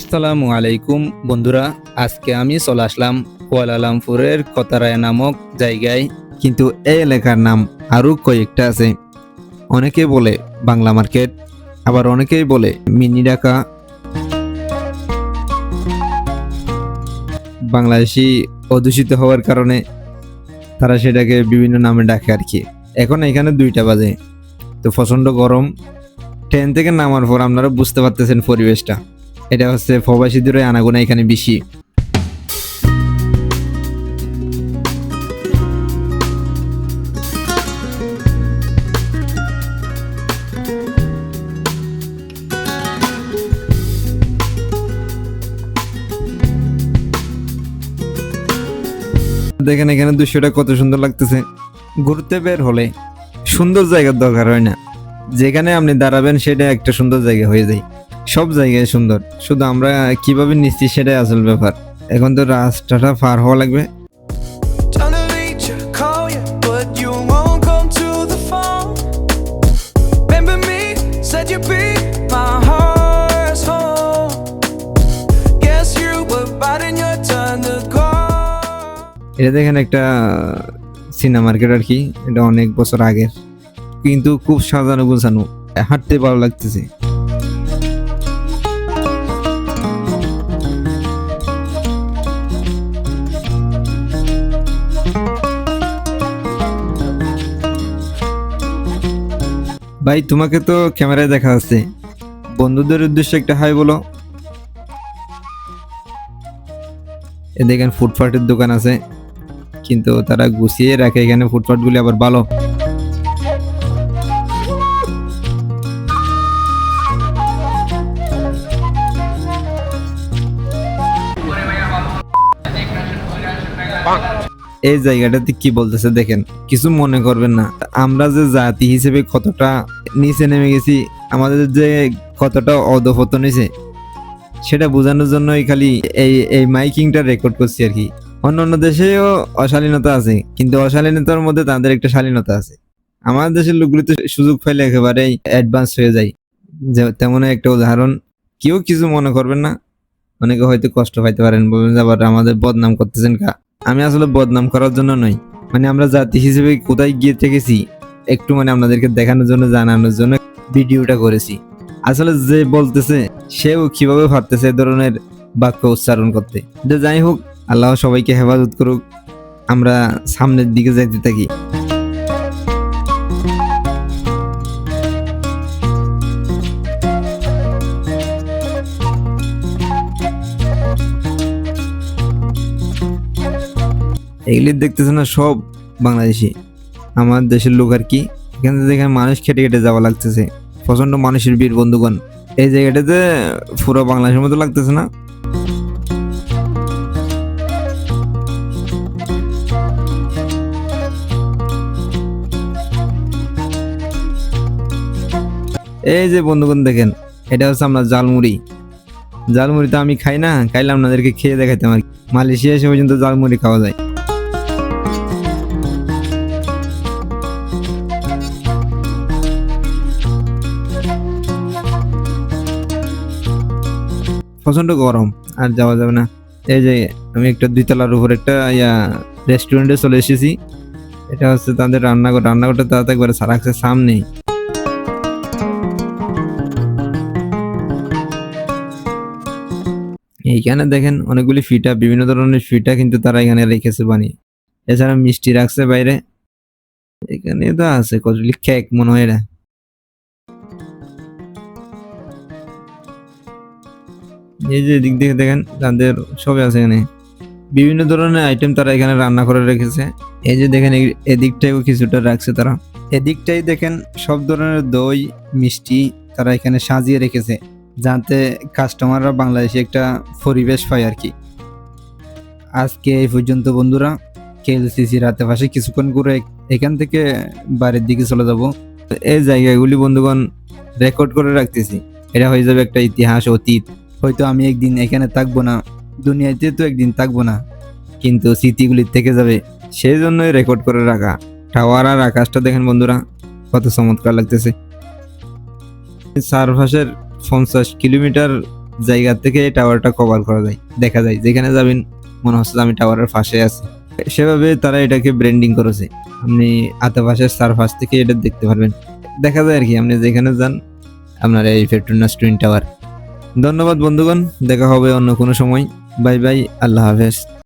আসসালামু আলাইকুম বন্ধুরা, আজকে আমি চলে আসলাম কুয়ালালামপুরের কতারায়া নামক জায়গায়। কিন্তু এই এলাকার নাম আরো কয়েকটা আছে। অনেকে বলে বাংলা মার্কেট, আবার অনেকেই বলে মিনি ঢাকা। বাংলাদেশি অদূষিত হওয়ার কারণে তারা সেটাকে বিভিন্ন নামে ডাকে আর কি। এখন এখানে 2টা বাজে, তো প্রচন্ড গরম। ট্রেন থেকে নামার পর আপনারা বুঝতে পারতেছেন পরিবেশটা। এটা হচ্ছে প্রবাসীদের আনাগোনা এখানে বেশি। দেখেন এখানে দৃশ্যটা কত সুন্দর লাগতেছে। ঘুরতে বের হলে সুন্দর জায়গার দরকার হয় না, যেখানে আপনি দাঁড়াবেন সেটা একটা সুন্দর জায়গা হয়ে যায়। সব জায়গায় সুন্দর, শুধু আমরা কিভাবে নিচ্ছি সেটাই আসল ব্যাপার। এখন তো রাস্তাটা পার হওয়া লাগবে। Trying to reach you, call you, but you won't come to the phone. Remember me, said you'd be my heart's home. Guess you were biding your turn to go. এটা দেখেন একটা সিনেমা মার্কেট আর কি। এটা অনেক বছর আগের, কিন্তু খুব সাজানো গোছানো, হাঁটতে ভালো লাগতেছে। ভাই তোমাকে তো ক্যামেরায় দেখা যাচ্ছে, বন্ধুদের উদ্দেশ্যে একটা হাই বলো। এ দেখেন ফুটপাতের দোকান আছে, কিন্তু তারা গুছিয়ে রাখে এখানে ফুটপাতগুলি আবার ভালো। এই জায়গাটাতে কি বলতেছে দেখেন, কিছু মনে করবেন না। আমরা যে জাতি হিসেবে কতটা নিচে নেমে গেছি, আমাদের যে কতটা অধঃপতন হয়েছে, সেটা বোঝানোর জন্যই খালি এই মাইকিংটা রেকর্ড করছি আর কি। অন্যান্য দেশেও অশালীনতা আছে, কিন্তু অশালীনতার মধ্যে তাদের একটা শালীনতা আছে। আমাদের দেশের লোকগুলি তো সুযোগ পাইলে একেবারেই অ্যাডভান্স হয়ে যায়। তেমন একটা উদাহরণ। কেউ কিছু মনে করবেন না, অনেকে হয়তো কষ্ট পাইতে পারেন, বলবেন যে আবার আমাদের বদনাম করতেছেন কা। আমি আসলে বদনাম করার জন্য নয়, মানে আমরা জাতি হিসেবে কোথায় গিয়ে থেকেছি একটু আপনাদেরকে দেখানোর জন্য, জানানোর জন্য ভিডিওটা করেছি। আসলে যে বলতেছে সেও কিভাবে পারতেছে এ ধরনের বাক্য উচ্চারণ করতে। যাই হোক, আল্লাহ সবাইকে হেফাজত করুক, আমরা সামনের দিকে যাইতে থাকি। এগুলি দেখতেছে না, সব বাংলাদেশি, আমার দেশের লোক আর কি। এখানে দেখেন মানুষ খেটে খেটে যাওয়া লাগতেছে, প্রচন্ড মানুষের ভিড় বন্ধুগণ। এই জায়গাটাতে পুরো বাংলাদেশের মতো লাগতেছে না? এই যে বন্ধুগণ দেখেন, এটা হচ্ছে আমরা জালমুড়ি। জালমুড়ি তো আমি খাই না, খাইলে আপনাদেরকে খেয়ে দেখাইতাম আর কি। মালয়েশিয়া এসে পর্যন্ত জালমুড়ি খাওয়া যায়। প্রচন্ড গরম, আর যাওয়া যাবে না। এই যে আমি একটা 2তলার উপর একটা রেস্টুরেন্টে চলে এসেছি। এটা হচ্ছে তাদের রান্নাঘর। রান্নাঘরটা তারা একবারে রাখছে সামনেই। এইখানে দেখেন অনেকগুলি ফিটা, বিভিন্ন ধরনের ফিটা কিন্তু তারা এখানে রেখেছে বানিয়ে। এছাড়া মিষ্টি রাখছে বাইরে। এখানে তো আছে কতগুলি কেক মনে হয় এরা। এই যে দিক থেকে দেখেন তাদের সবই আছে এখানে, বিভিন্ন ধরনের আইটেম তারা এখানে রান্না করে রেখেছে। এই যে দেখেন এদিকটাও কিছুটা রাখছে তারা। এদিকটাই দেখেন সব ধরনের দই মিষ্টি তারা এখানে সাজিয়ে রেখেছে, যাতে কাস্টমাররা বাংলাদেশে একটা পরিবেশ পায় আর কি। আজকে এই পর্যন্ত বন্ধুরা। কেএলসিসি রাতে পাশে কিছুক্ষণ করে এখান থেকে বাড়ির দিকে চলে যাব। এই জায়গাগুলি বন্ধুগণ রেকর্ড করে রাখতেছি, এটা হয়ে যাবে একটা ইতিহাস, অতীত। হয়তো আমি একদিন এখানে থাকবো না, দুনিয়াতে তো একদিন থাকবো না, কিন্তু স্মৃতিগুলি থেকে যাবে, সেই জন্যই রেকর্ড করে রাখা। টাওয়ার আর আকাশটা দেখেন বন্ধুরা কত চমৎকার লাগতেছে। চারপাশের 50 কিলোমিটার জায়গা থেকে এই টাওয়ারটা কভার করা যায়, দেখা যায় যেখানে যাবেন মনে হচ্ছে যে আমি টাওয়ারের পাশে আছি। সেভাবে তারা এটাকে ব্র্যান্ডিং করেছে, আপনি আশেপাশের সারফাস থেকে এটা দেখতে পারবেন, দেখা যায় আর কি আপনি যেখানে যান আপনার এই পেট্রোনাস টুইন টাওয়ার। ধন্যবাদ বন্ধুগণ, দেখা হবে অন্য কোনো সময়। বাই বাই, আল্লাহ হাফেজ।